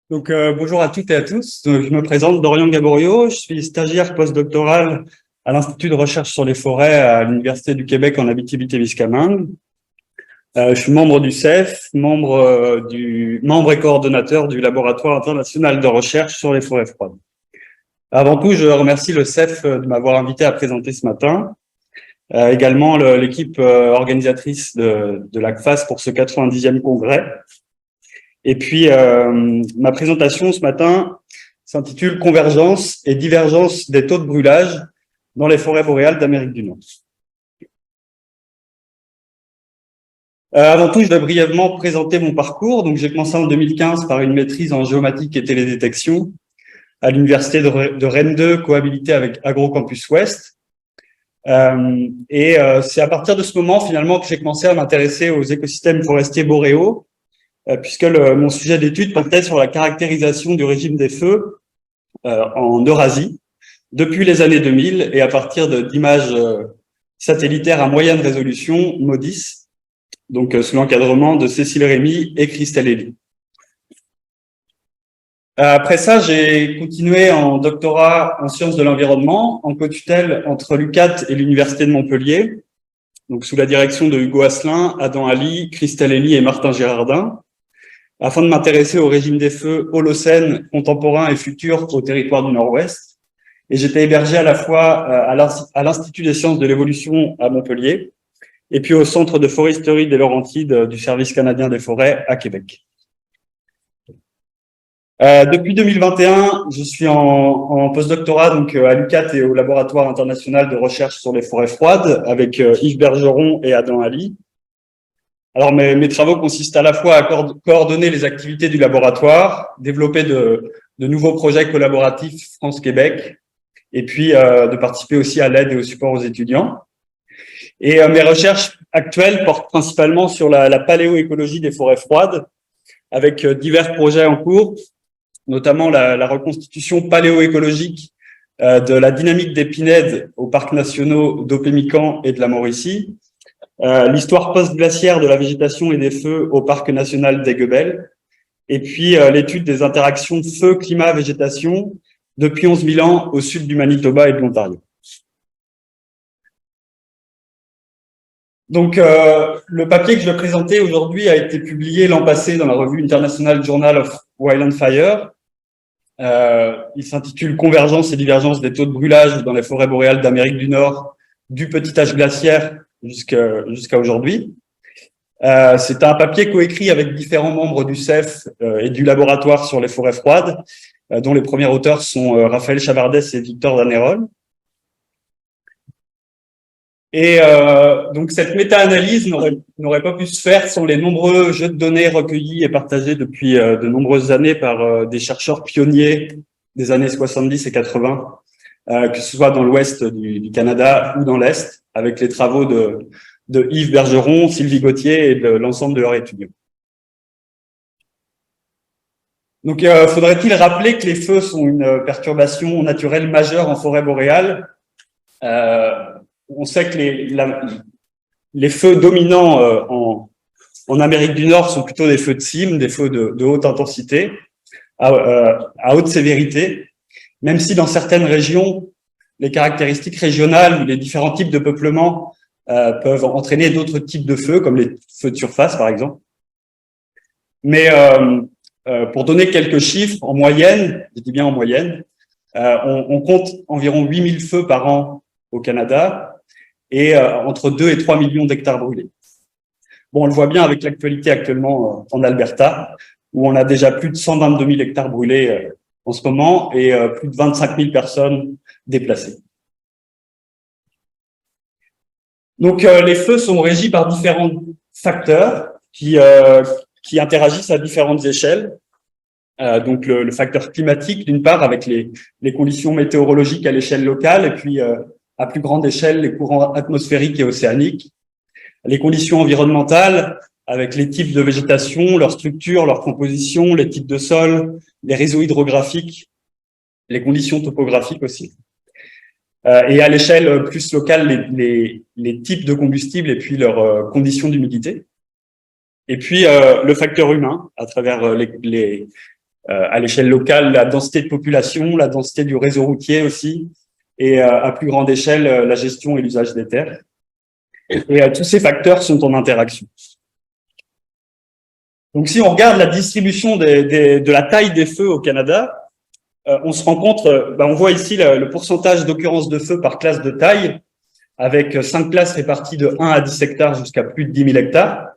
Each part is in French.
Bonjour à toutes et à tous. Je me présente Dorian Gaborio. Je suis stagiaire postdoctoral à l'Institut de recherche sur les forêts à l'Université du Québec en Abitibi-Témiscamingue. Je suis membre du CEF, membre et coordonnateur du laboratoire international de recherche sur les forêts froides. Avant tout, je remercie le CEF de m'avoir invité à présenter ce matin. Également l'équipe organisatrice de l'ACFAS pour ce 90e congrès. Et puis, ma présentation ce matin s'intitule « Convergence et divergence des taux de brûlage dans les forêts boréales d'Amérique du Nord ». Avant tout, je vais brièvement présenter mon parcours. Donc, j'ai commencé en 2015 par une maîtrise en géomatique et télédétection à l'université de Rennes 2, cohabilité avec AgroCampus Ouest. C'est à partir de ce moment, finalement, que j'ai commencé à m'intéresser aux écosystèmes forestiers boréaux, puisque mon sujet d'étude portait sur la caractérisation du régime des feux en Eurasie depuis les années 2000 et à partir d'images satellitaires à moyenne résolution, MODIS, donc sous l'encadrement de Cécile Rémy et Christelle Elie. Après ça, j'ai continué en doctorat en sciences de l'environnement, en co-tutelle entre l'UQAT et l'Université de Montpellier, donc sous la direction de Hugo Asselin, Adam Ali, Christelle Elie et Martin Girardin, afin de m'intéresser au régime des feux holocène, contemporain et futur au territoire du Nord-Ouest. Et j'étais hébergé à la fois à l'Institut des sciences de l'évolution à Montpellier et puis au Centre de foresterie des Laurentides du Service canadien des forêts à Québec. Depuis 2021, je suis en postdoctorat donc à l'UQAT et au Laboratoire international de recherche sur les forêts froides avec Yves Bergeron et Adam Ali. Alors, mes travaux consistent à la fois à coordonner les activités du laboratoire, développer de nouveaux projets collaboratifs France-Québec, et puis de participer aussi à l'aide et au support aux étudiants. Et mes recherches actuelles portent principalement sur la paléoécologie des forêts froides, avec divers projets en cours, notamment la reconstitution paléoécologique de la dynamique des pinèdes aux parcs nationaux d'Opémican et de la Mauricie, l'histoire post-glaciaire de la végétation et des feux au parc national d'Aiguebelle, et puis l'étude des interactions feu, climat, végétation depuis 11 000 ans au sud du Manitoba et de l'Ontario. Donc, le papier que je vais présenter aujourd'hui a été publié l'an passé dans la revue International Journal of Wildland Fire. Il s'intitule « Convergence et divergence des taux de brûlage dans les forêts boréales d'Amérique du Nord du petit âge glaciaire jusqu'à aujourd'hui ». C'est un papier coécrit avec différents membres du CEF et du laboratoire sur les forêts froides, dont les premiers auteurs sont Raphaël Chavardès et Victor Danerol. Et donc cette méta-analyse n'aurait pas pu se faire sans les nombreux jeux de données recueillis et partagés depuis de nombreuses années par des chercheurs pionniers des années 70 et 80, que ce soit dans l'ouest du Canada ou dans l'est, avec les travaux de Yves Bergeron, Sylvie Gauthier et de l'ensemble de leurs étudiants. Donc, faudrait-il rappeler que les feux sont une perturbation naturelle majeure en forêt boréale. On sait que les feux dominants en Amérique du Nord sont plutôt des feux de cime, des feux de haute intensité, à haute sévérité, même si dans certaines régions, les caractéristiques régionales ou les différents types de peuplement peuvent entraîner d'autres types de feux, comme les feux de surface, par exemple. Mais pour donner quelques chiffres, en moyenne, je dis bien en moyenne, on compte environ 8000 feux par an au Canada et entre 2 et 3 millions d'hectares brûlés. Bon, on le voit bien avec l'actualité actuellement en Alberta, où on a déjà plus de 122 000 hectares brûlés en ce moment et plus de 25 000 personnes déplacées. Donc, les feux sont régis par différents facteurs qui interagissent à différentes échelles. Donc, le facteur climatique, d'une part, avec les conditions météorologiques à l'échelle locale, et puis à plus grande échelle, les courants atmosphériques et océaniques. Les conditions environnementales, avec les types de végétation, leur structure, leur composition, les types de sol, les réseaux hydrographiques, les conditions topographiques aussi. Et à l'échelle plus locale, les types de combustibles et puis leurs conditions d'humidité. Et puis le facteur humain, à travers à l'échelle locale, la densité de population, la densité du réseau routier aussi, et à plus grande échelle, la gestion et l'usage des terres. Et tous ces facteurs sont en interaction. Donc, si on regarde la distribution de la taille des feux au Canada, on se rend compte, on voit ici le pourcentage d'occurrence de feux par classe de taille, avec 5 classes réparties de 1 à 10 hectares jusqu'à plus de 10 000 hectares.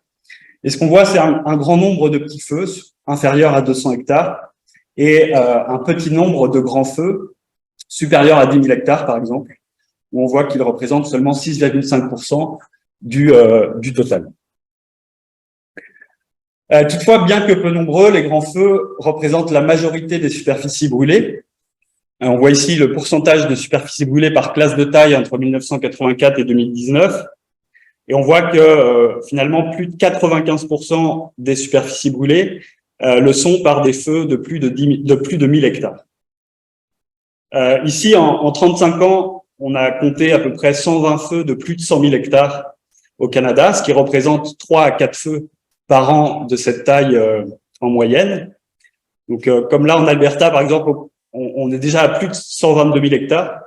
Et ce qu'on voit, c'est un grand nombre de petits feux, inférieurs à 200 hectares, et un petit nombre de grands feux, supérieurs à 10 000 hectares, par exemple, où on voit qu'ils représentent seulement 6,5% du total. Toutefois, bien que peu nombreux, les grands feux représentent la majorité des superficies brûlées. On voit ici le pourcentage de superficies brûlées par classe de taille entre 1984 et 2019. Et on voit que finalement, plus de 95% des superficies brûlées le sont par des feux de plus de 1000 hectares. Ici, en 35 ans, on a compté à peu près 120 feux de plus de 100 000 hectares au Canada, ce qui représente 3 à 4 feux par an de cette taille en moyenne. Donc, comme là en Alberta, par exemple, on est déjà à plus de 122 000 hectares,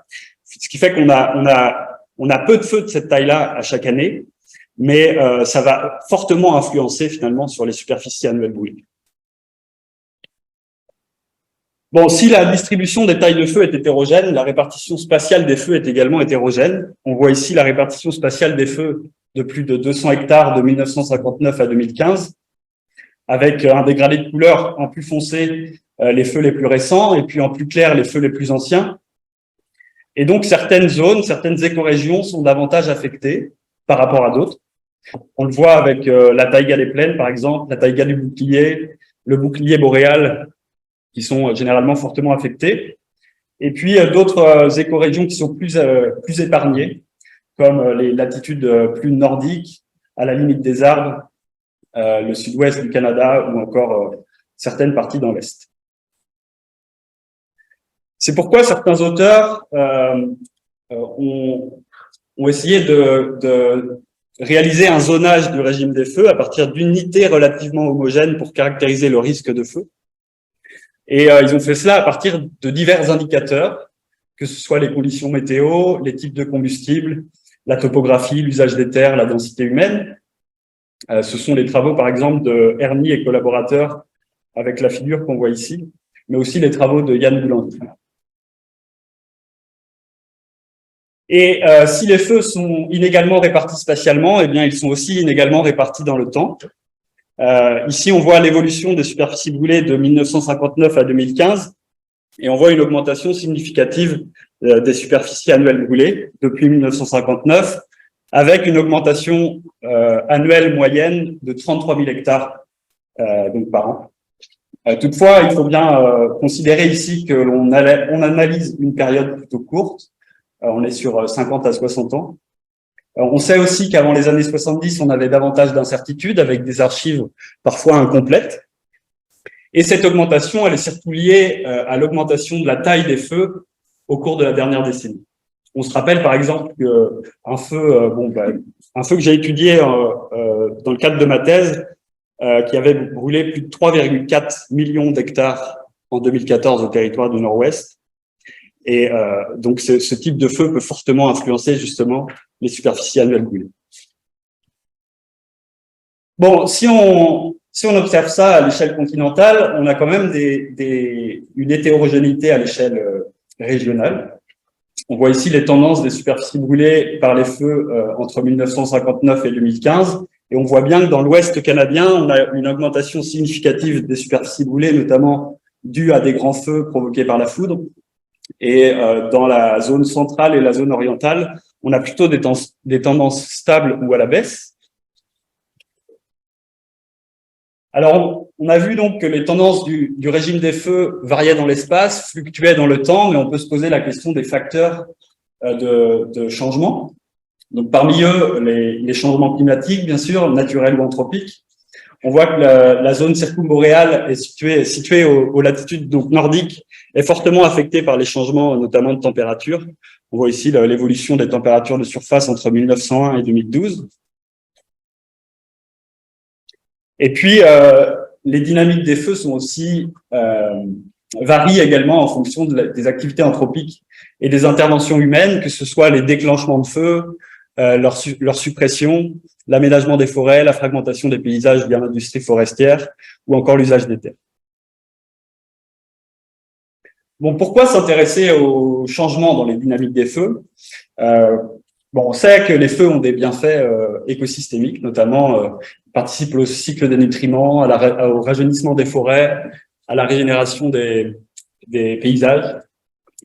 ce qui fait qu'on a peu de feux de cette taille-là à chaque année, mais ça va fortement influencer finalement sur les superficies annuelles brûlées. Bon, si la distribution des tailles de feu est hétérogène, la répartition spatiale des feux est également hétérogène. On voit ici la répartition spatiale des feux de plus de 200 hectares de 1959 à 2015, avec un dégradé de couleur en plus foncé les feux les plus récents et puis en plus clair les feux les plus anciens. Et donc certaines zones, certaines écorégions sont davantage affectées par rapport à d'autres. On le voit avec la taïga des plaines, par exemple, la taïga du bouclier, le bouclier boréal, qui sont généralement fortement affectés. Et puis d'autres écorégions qui sont plus épargnées, comme les latitudes plus nordiques, à la limite des arbres, le sud-ouest du Canada ou encore certaines parties dans l'Est. C'est pourquoi certains auteurs ont essayé de réaliser un zonage du régime des feux à partir d'unités relativement homogènes pour caractériser le risque de feu. Et ils ont fait cela à partir de divers indicateurs, que ce soit les conditions météo, les types de combustible, la topographie, l'usage des terres, la densité humaine. Ce sont les travaux, par exemple, de Ernie et collaborateurs avec la figure qu'on voit ici, mais aussi les travaux de Yann Boulanger. Et si les feux sont inégalement répartis spatialement, eh bien, ils sont aussi inégalement répartis dans le temps. Ici, on voit l'évolution des superficies brûlées de 1959 à 2015, et on voit une augmentation significative des superficies annuelles brûlées depuis 1959, avec une augmentation annuelle moyenne de 33 000 hectares donc par an. Toutefois, il faut bien considérer ici que l'on analyse une période plutôt courte. On est sur 50 à 60 ans. On sait aussi qu'avant les années 70, on avait davantage d'incertitudes avec des archives parfois incomplètes. Et cette augmentation, elle est surtout liée à l'augmentation de la taille des feux au cours de la dernière décennie. On se rappelle par exemple qu'un feu, un feu que j'ai étudié dans le cadre de ma thèse, qui avait brûlé plus de 3,4 millions d'hectares en 2014 au territoire du Nord-Ouest. Et donc, ce type de feu peut fortement influencer justement les superficies annuelles brûlées. Bon, si on observe ça à l'échelle continentale, on a quand même une hétérogénéité à l'échelle régionale. On voit ici les tendances des superficies brûlées par les feux entre 1959 et 2015. Et on voit bien que dans l'Ouest canadien, on a une augmentation significative des superficies brûlées, notamment due à des grands feux provoqués par la foudre. Et dans la zone centrale et la zone orientale, on a plutôt des tendances stables ou à la baisse. Alors, on a vu donc que les tendances du régime des feux variaient dans l'espace, fluctuaient dans le temps, mais on peut se poser la question des facteurs de changement. Donc, parmi eux, les changements climatiques, bien sûr, naturels ou anthropiques. On voit que la zone circumboréale est située aux latitudes donc nordiques, est fortement affectée par les changements, notamment de température. On voit ici l'évolution des températures de surface entre 1901 et 2012. Et puis, les dynamiques des feux sont aussi varient également en fonction des activités anthropiques et des interventions humaines, que ce soit les déclenchements de feu, leur suppression, l'aménagement des forêts, la fragmentation des paysages via l'industrie forestière ou encore l'usage des terres. Bon, pourquoi s'intéresser aux changements dans les dynamiques des feux? Bon, on sait que les feux ont des bienfaits écosystémiques, notamment participent au cycle des nutriments, au rajeunissement des forêts, à la régénération des paysages,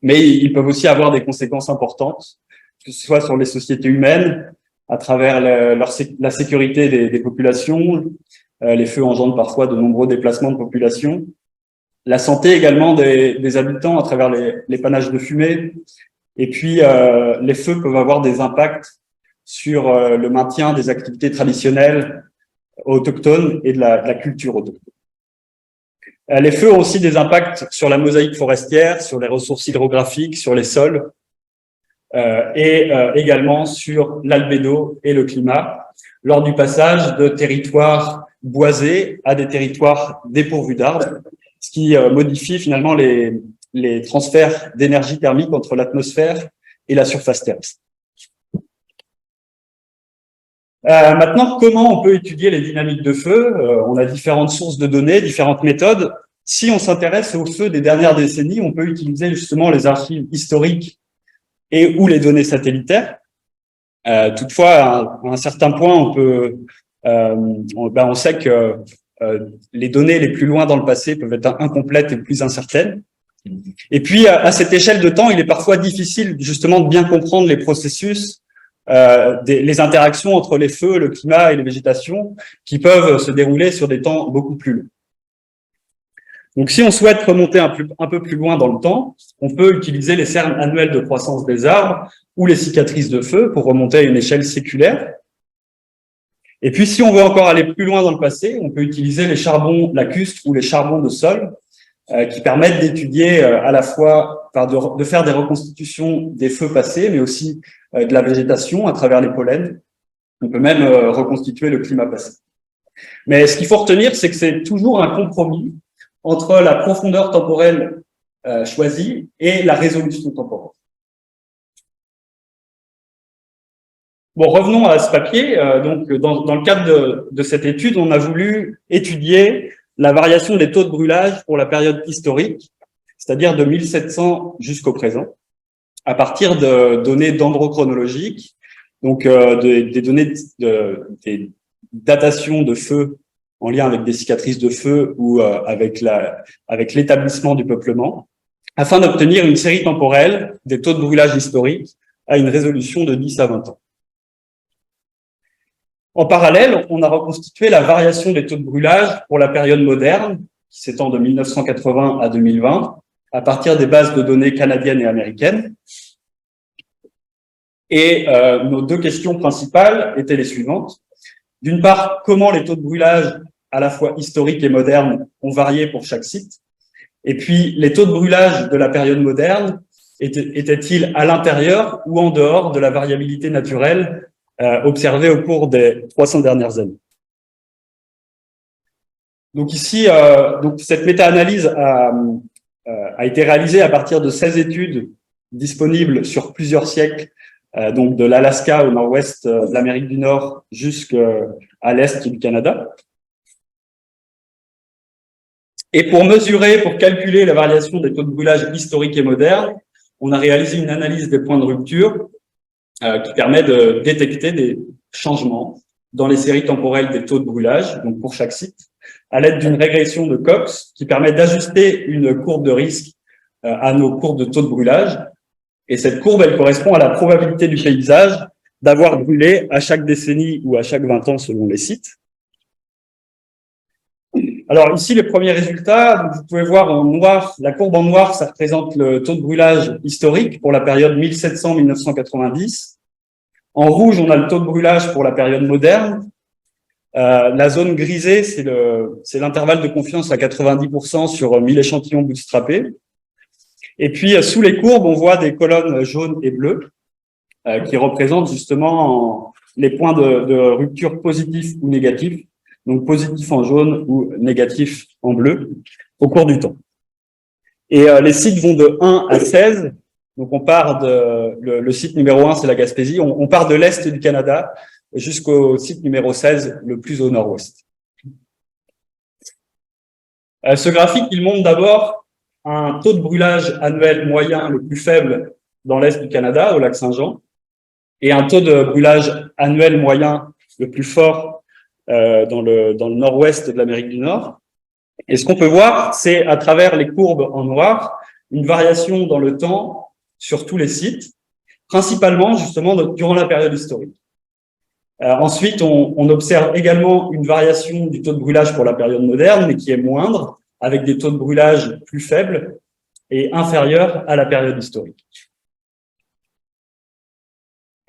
mais ils peuvent aussi avoir des conséquences importantes, que ce soit sur les sociétés humaines, à travers la sécurité des populations. Les feux engendrent parfois de nombreux déplacements de population. La santé également des habitants à travers les panaches de fumée. Et puis, les feux peuvent avoir des impacts sur le maintien des activités traditionnelles autochtones et de la culture autochtone. Les feux ont aussi des impacts sur la mosaïque forestière, sur les ressources hydrographiques, sur les sols, et également sur l'albédo et le climat, lors du passage de territoires boisés à des territoires dépourvus d'arbres, ce qui modifie finalement les transferts d'énergie thermique entre l'atmosphère et la surface terrestre. Maintenant, comment on peut étudier les dynamiques de feu? On a différentes sources de données, différentes méthodes. Si on s'intéresse aux feux des dernières décennies, on peut utiliser justement les archives historiques et ou les données satellitaires. Toutefois, à un certain point, on sait que les données les plus loin dans le passé peuvent être incomplètes et plus incertaines. Et puis, à cette échelle de temps, il est parfois difficile justement de bien comprendre les processus, les interactions entre les feux, le climat et les végétations qui peuvent se dérouler sur des temps beaucoup plus longs. Donc, si on souhaite remonter un peu plus loin dans le temps, on peut utiliser les cernes annuelles de croissance des arbres ou les cicatrices de feu pour remonter à une échelle séculaire. Et puis, si on veut encore aller plus loin dans le passé, on peut utiliser les charbons lacustres ou les charbons de sol qui permettent d'étudier à la fois, de faire des reconstitutions des feux passés, mais aussi de la végétation à travers les pollens. On peut même reconstituer le climat passé. Mais ce qu'il faut retenir, c'est que c'est toujours un compromis entre la profondeur temporelle choisie et la résolution temporelle. Bon, revenons à ce papier. Donc, dans le cadre de cette étude, on a voulu étudier la variation des taux de brûlage pour la période historique, c'est-à-dire de 1700 jusqu'au présent, à partir de données dendrochronologiques, donc des données des datations de feu en lien avec des cicatrices de feu ou avec l'établissement du peuplement, afin d'obtenir une série temporelle des taux de brûlage historiques à une résolution de 10 à 20 ans. En parallèle, on a reconstitué la variation des taux de brûlage pour la période moderne, qui s'étend de 1980 à 2020, à partir des bases de données canadiennes et américaines. Et nos deux questions principales étaient les suivantes. D'une part, comment les taux de brûlage à la fois historiques et modernes ont varié pour chaque site? Et puis, les taux de brûlage de la période moderne étaient-ils à l'intérieur ou en dehors de la variabilité naturelle observée au cours des 300 dernières années? Donc ici, cette méta-analyse a été réalisée à partir de 16 études disponibles sur plusieurs siècles, donc de l'Alaska au nord-ouest de l'Amérique du Nord jusqu'à l'est du Canada. Et pour calculer la variation des taux de brûlage historiques et modernes, on a réalisé une analyse des points de rupture qui permet de détecter des changements dans les séries temporelles des taux de brûlage, donc pour chaque site, à l'aide d'une régression de Cox qui permet d'ajuster une courbe de risque à nos courbes de taux de brûlage. Et cette courbe, elle correspond à la probabilité du paysage d'avoir brûlé à chaque décennie ou à chaque 20 ans selon les sites. Alors ici, les premiers résultats, donc vous pouvez voir en noir, la courbe en noir, ça représente le taux de brûlage historique pour la période 1700-1990. En rouge, on a le taux de brûlage pour la période moderne. La zone grisée, c'est l'intervalle de confiance à 90% sur 1000 échantillons bootstrappés. Et puis, sous les courbes, on voit des colonnes jaunes et bleues qui représentent justement les points de rupture positifs ou négatifs donc positif en jaune ou négatif en bleu, au cours du temps. Et les sites vont de 1 à 16. Donc, on part le site numéro 1, c'est la Gaspésie. On part de l'Est du Canada jusqu'au site numéro 16, le plus au nord-ouest. Ce graphique, il montre d'abord un taux de brûlage annuel moyen le plus faible dans l'Est du Canada, au lac Saint-Jean, et un taux de brûlage annuel moyen le plus fort dans le nord-ouest de l'Amérique du Nord. Et ce qu'on peut voir, c'est à travers les courbes en noir, une variation dans le temps sur tous les sites, principalement justement durant la période historique. Ensuite, on observe également une variation du taux de brûlage pour la période moderne, mais qui est moindre, avec des taux de brûlage plus faibles et inférieurs à la période historique.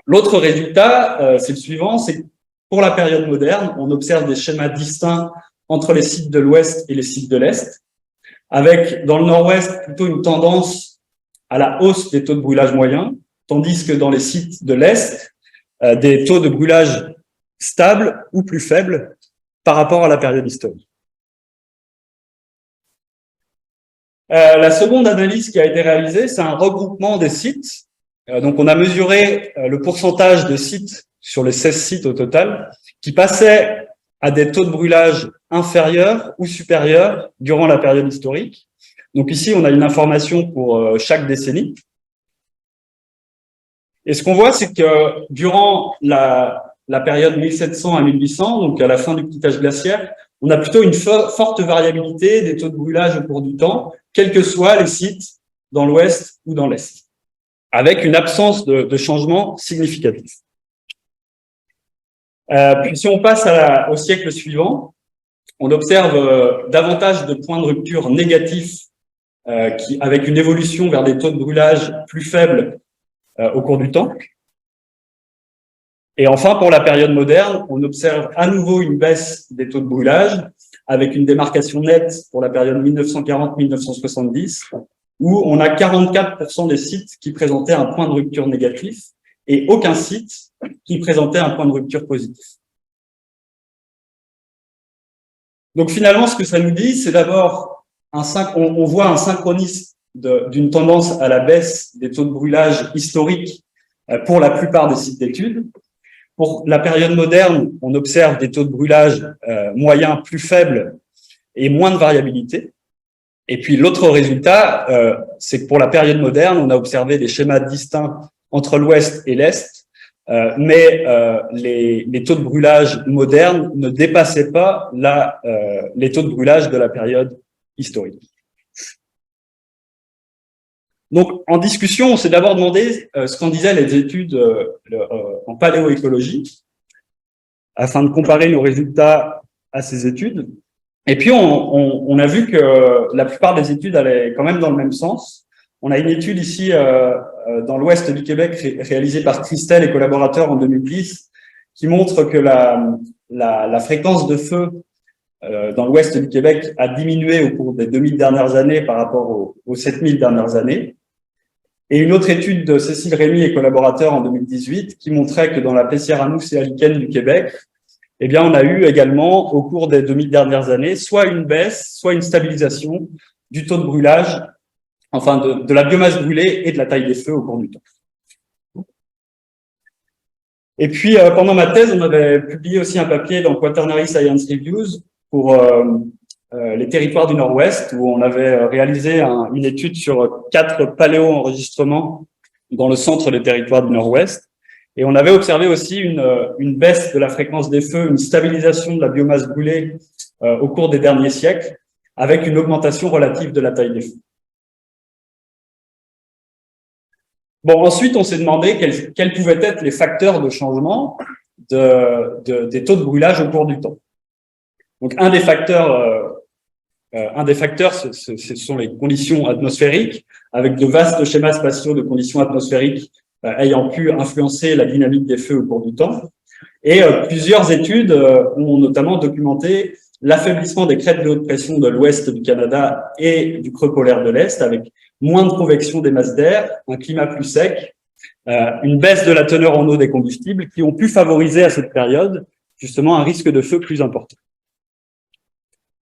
L'autre résultat, c'est le suivant, c'est que pour la période moderne, on observe des schémas distincts entre les sites de l'Ouest et les sites de l'Est, avec dans le Nord-Ouest plutôt une tendance à la hausse des taux de brûlage moyens, tandis que dans les sites de l'Est, des taux de brûlage stables ou plus faibles par rapport à la période historique. La seconde analyse qui a été réalisée, c'est un regroupement des sites. Donc, on a mesuré le pourcentage de sites sur les 16 sites au total qui passaient à des taux de brûlage inférieurs ou supérieurs durant la période historique. Donc ici, on a une information pour chaque décennie. Et ce qu'on voit, c'est que durant la période 1700 à 1800, donc à la fin du petit âge glaciaire, on a plutôt une forte variabilité des taux de brûlage au cours du temps, quels que soient les sites dans l'ouest ou dans l'est, avec une absence de changement significatif. Puis si on passe au siècle suivant, on observe davantage de points de rupture négatifs avec une évolution vers des taux de brûlage plus faibles au cours du temps. Et enfin, pour la période moderne, on observe à nouveau une baisse des taux de brûlage avec une démarcation nette pour la période 1940-1970, où on a 44% des sites qui présentaient un point de rupture négatif et aucun site qui présentait un point de rupture positif. Donc finalement, ce que ça nous dit, c'est d'abord, on voit un synchronisme d'une tendance à la baisse des taux de brûlage historiques pour la plupart des sites d'études. Pour la période moderne, on observe des taux de brûlage moyens plus faibles et moins de variabilité. Et puis l'autre résultat, c'est que pour la période moderne, on a observé des schémas distincts entre l'Ouest et l'Est, mais les taux de brûlage modernes ne dépassaient pas les taux de brûlage de la période historique. Donc, en discussion, on s'est d'abord demandé ce qu'en disaient les études en paléoécologie, afin de comparer nos résultats à ces études. Et puis, on a vu que la plupart des études allaient quand même dans le même sens. On a une étude ici dans l'ouest du Québec réalisée par Christelle et collaborateurs en 2010 qui montre que la fréquence de feu dans l'ouest du Québec a diminué au cours des 2000 dernières années par rapport aux 7000 dernières années. Et une autre étude de Cécile Rémy et collaborateurs en 2018 qui montrait que dans la Pessière-à-Mousse et à Lichen du Québec, eh bien, on a eu également, au cours des 2000 dernières années, soit une baisse, soit une stabilisation du taux de brûlage, enfin de la biomasse brûlée et de la taille des feux au cours du temps. Et puis, pendant ma thèse, on avait publié aussi un papier dans Quaternary Science Reviews pour les territoires du Nord-Ouest, où on avait réalisé une étude sur 4 paléo-enregistrements dans le centre des territoires du Nord-Ouest. Et on avait observé aussi une baisse de la fréquence des feux, une stabilisation de la biomasse brûlée au cours des derniers siècles, avec une augmentation relative de la taille des feux. Bon, ensuite, on s'est demandé quels pouvaient être les facteurs de changement des taux de brûlage au cours du temps. Donc, un des facteurs, ce sont les conditions atmosphériques, avec de vastes schémas spatiaux de conditions atmosphériques ayant pu influencer la dynamique des feux au cours du temps. Et plusieurs études ont notamment documenté l'affaiblissement des crêtes de haute pression de l'ouest du Canada et du creux polaire de l'Est, avec moins de convection des masses d'air, un climat plus sec, une baisse de la teneur en eau des combustibles qui ont pu favoriser à cette période justement un risque de feu plus important.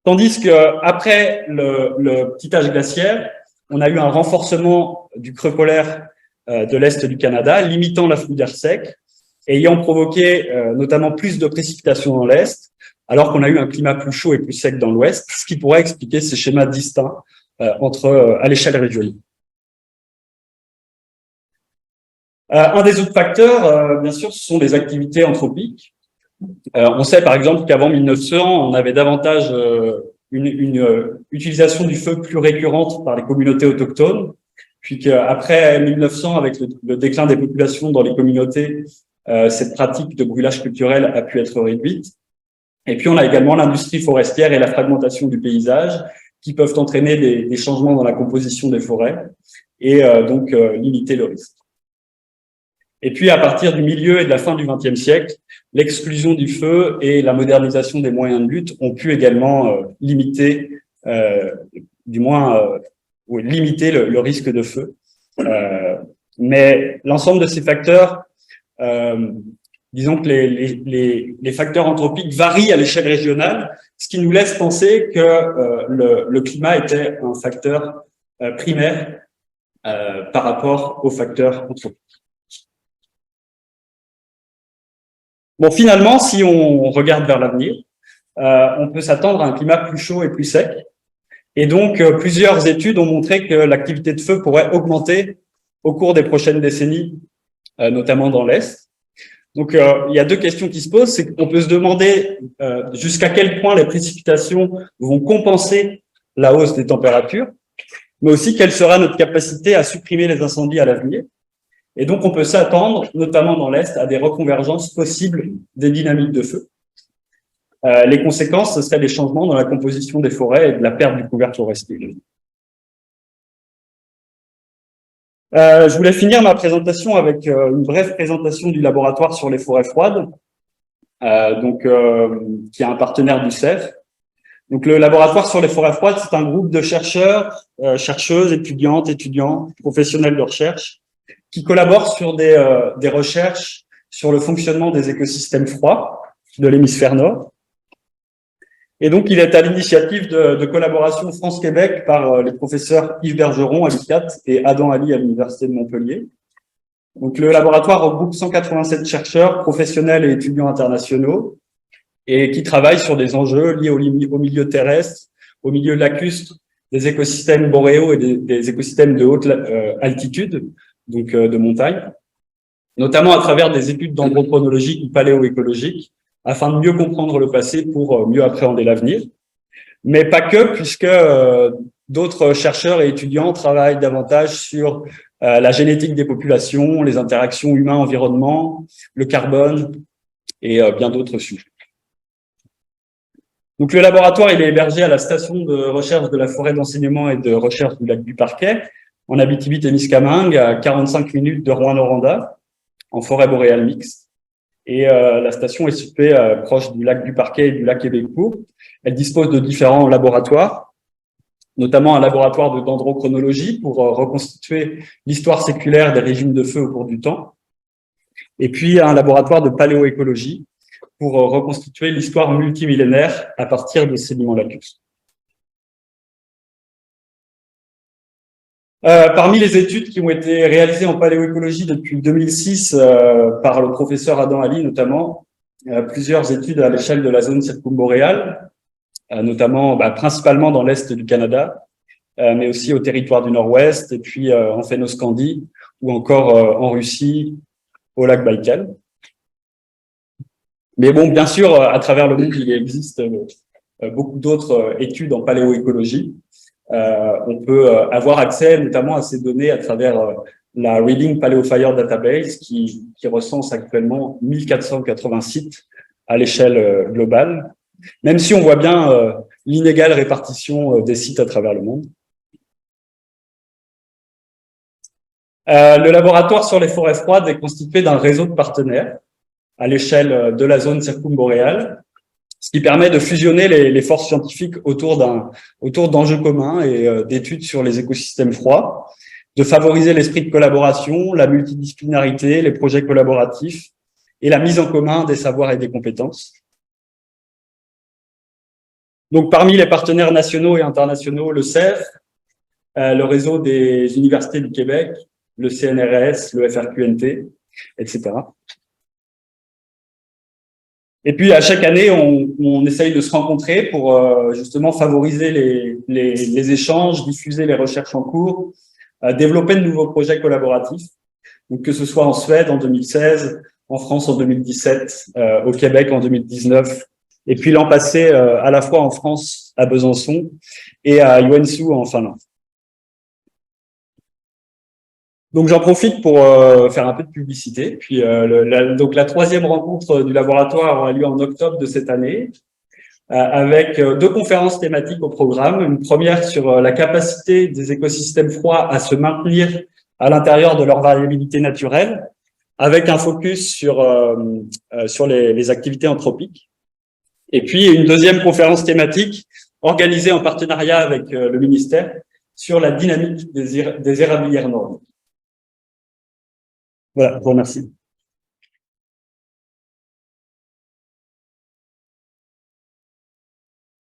Tandis que après le petit âge glaciaire, on a eu un renforcement du creux polaire de l'Est du Canada, limitant l'afflux d'air sec, ayant provoqué notamment plus de précipitations dans l'Est, alors qu'on a eu un climat plus chaud et plus sec dans l'Ouest, ce qui pourrait expliquer ces schémas distincts à l'échelle régionale. Un des autres facteurs, bien sûr, ce sont les activités anthropiques. On sait par exemple qu'avant 1900, on avait davantage une utilisation du feu plus récurrente par les communautés autochtones, puis qu'après 1900, avec le déclin des populations dans les communautés, cette pratique de brûlage culturel a pu être réduite. Et puis on a également l'industrie forestière et la fragmentation du paysage qui peuvent entraîner des changements dans la composition des forêts et donc limiter le risque. Et puis, à partir du milieu et de la fin du XXe siècle, l'exclusion du feu et la modernisation des moyens de lutte ont pu également limiter, limiter le risque de feu. Mais l'ensemble de ces facteurs, disons que les facteurs anthropiques varient à l'échelle régionale, ce qui nous laisse penser que le climat était un facteur primaire par rapport aux facteurs anthropiques. Bon, finalement, si on regarde vers l'avenir, on peut s'attendre à un climat plus chaud et plus sec. Et donc, plusieurs études ont montré que l'activité de feu pourrait augmenter au cours des prochaines décennies, notamment dans l'Est. Donc, il y a deux questions qui se posent. C'est qu'on peut se demander jusqu'à quel point les précipitations vont compenser la hausse des températures, mais aussi quelle sera notre capacité à supprimer les incendies à l'avenir. Et donc, on peut s'attendre, notamment dans l'Est, à des reconvergences possibles des dynamiques de feu. Les conséquences, ce seraient des changements dans la composition des forêts et de la perte du couvert forestier. Je voulais finir ma présentation avec une brève présentation du laboratoire sur les forêts froides, qui est un partenaire du CEF. Donc, le laboratoire sur les forêts froides, c'est un groupe de chercheurs, chercheuses, étudiants, professionnels de recherche, qui collaborent sur des recherches sur le fonctionnement des écosystèmes froids de l'hémisphère nord. Et donc, il est à l'initiative de collaboration France-Québec par les professeurs Yves Bergeron à l'UQAT et Adam Ali à l'Université de Montpellier. Donc, le laboratoire regroupe 187 chercheurs, professionnels et étudiants internationaux et qui travaillent sur des enjeux liés au milieu terrestre, au milieu lacustre, des écosystèmes boréaux et des écosystèmes de haute altitude, donc de montagne, notamment à travers des études dendrochronologiques ou paléoécologiques, afin de mieux comprendre le passé pour mieux appréhender l'avenir. Mais pas que, puisque d'autres chercheurs et étudiants travaillent davantage sur la génétique des populations, les interactions humain-environnement, le carbone et bien d'autres sujets. Donc le laboratoire, il est hébergé à la station de recherche de la forêt d'enseignement et de recherche du lac du Parquet, en Abitibi-Témiscamingue, à 45 minutes de Rouyn-Noranda, en forêt boréale mixte. Et la station est située proche du lac du Parquet et du lac Hébécourt. Elle dispose de différents laboratoires, notamment un laboratoire de dendrochronologie pour reconstituer l'histoire séculaire des régimes de feu au cours du temps, et puis un laboratoire de paléoécologie pour reconstituer l'histoire multimillénaire à partir des sédiments lacustres. Parmi les études qui ont été réalisées en paléoécologie depuis 2006 par le professeur Adam Ali notamment, plusieurs études à l'échelle de la zone circumboréale, notamment principalement dans l'Est du Canada, mais aussi au territoire du Nord-Ouest, et puis en Phénoscandie, ou encore en Russie, au lac Baïkal. Mais bon, bien sûr, à travers le monde, il existe beaucoup d'autres études en paléoécologie. On peut avoir accès notamment à ces données à travers la Reading Paleofire Database qui recense actuellement 1480 sites à l'échelle globale, même si on voit bien l'inégale répartition des sites à travers le monde. Le laboratoire sur les forêts froides est constitué d'un réseau de partenaires à l'échelle de la zone circumboréale, ce qui permet de fusionner les forces scientifiques autour d'enjeux communs et d'études sur les écosystèmes froids, de favoriser l'esprit de collaboration, la multidisciplinarité, les projets collaboratifs et la mise en commun des savoirs et des compétences. Donc, parmi les partenaires nationaux et internationaux, le CEF, le réseau des universités du Québec, le CNRS, le FRQNT, etc. Et puis, à chaque année, on essaye de se rencontrer pour justement favoriser les échanges, diffuser les recherches en cours, développer de nouveaux projets collaboratifs, donc que ce soit en Suède en 2016, en France en 2017, au Québec en 2019, et puis l'an passé, à la fois en France, à Besançon, et à Joensuu en Finlande. Donc j'en profite pour faire un peu de publicité. Puis donc la troisième rencontre du laboratoire aura lieu en octobre de cette année, avec deux conférences thématiques au programme. Une première sur la capacité des écosystèmes froids à se maintenir à l'intérieur de leur variabilité naturelle, avec un focus sur les activités anthropiques. Et puis une deuxième conférence thématique organisée en partenariat avec le ministère sur la dynamique des érablières nordiques. Voilà, je vous remercie.